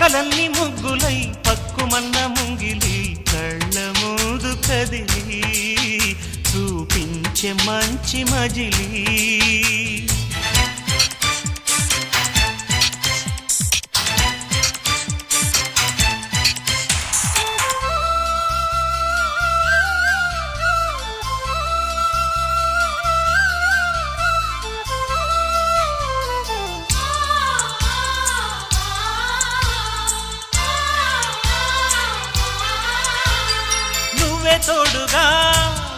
చుక్కలన్నీ ముగ్గులై పక్కుమన్న ముంగిలి కళ్ళ ముందు కదిలి చూపించే మంచి మజిలీ తోడుగా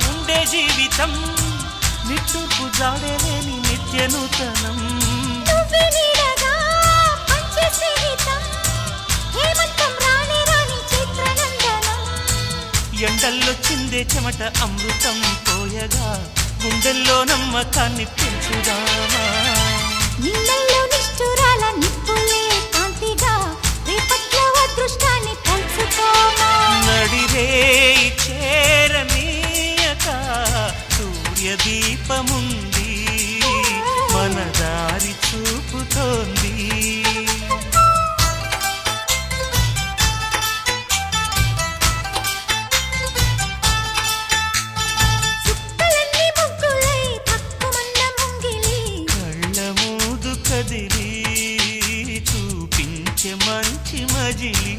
ఉండే జీవితం నిట్టూర్పు జాడలేని నిత్య నూతనం ఎండల్లో చిందే చెమట అమృతం పోయగా గుండెల్లో నమ్మకాన్ని పెంచుదామా నిన్నల్లో నిష్ఠురాల నిప్పులే కాంతిగా రేపట్లో అదృష్టాన్ని పంచుకోమా నడిరే చేరనీయక సూర్యదీపముంది మన దారి చూపుతోంది కళ్ళ మూదు కదిలి చూపించే మంచి మజిలీ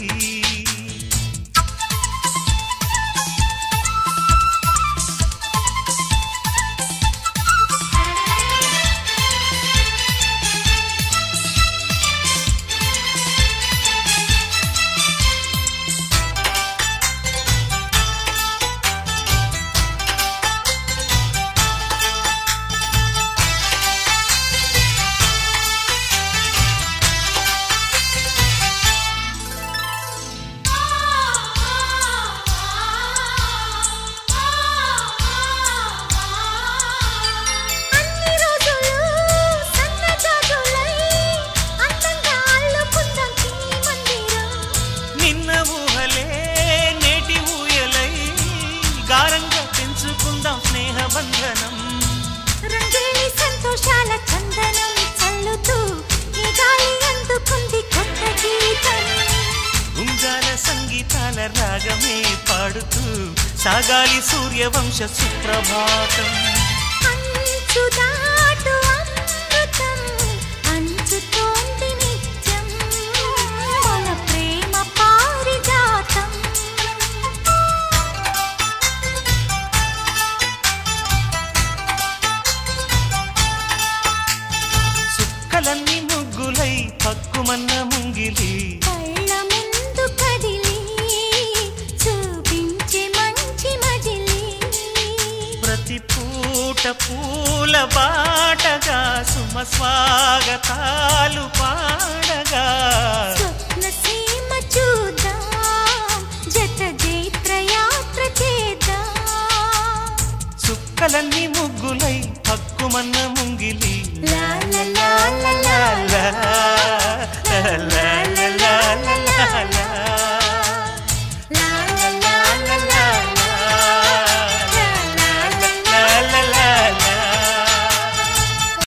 స్నేహబంధనం రంగేలి సంతోషాల చందనం చల్లుతూ ఈ గాలి అందుకుంది కొత్త గీతం ఉంగాల సంగీతాల రాగమే పాడుతూ సాగాలి సూర్యవంశ సుప్రభాతం అంచుదాటు అమృతం అంచుతోంది నిత్యం మన ప్రేమ పారిజాతం చుక్కలన్నీ ముగ్గులై పక్కుమన్న ముంగిలి కళ్ళ ముందు కదిలి చూపించే మంచి మజిలీ ప్రతి పూట పూల బాటగా సుమ స్వాగతాలు పాడగా స్వప్న సీమ చూద్దాం జత జైత్రయాత్ర చేద్దాం చుక్కలన్నీ ముగ్గులై పక్కుమన్న ముంగిలి లా లా లా లా లా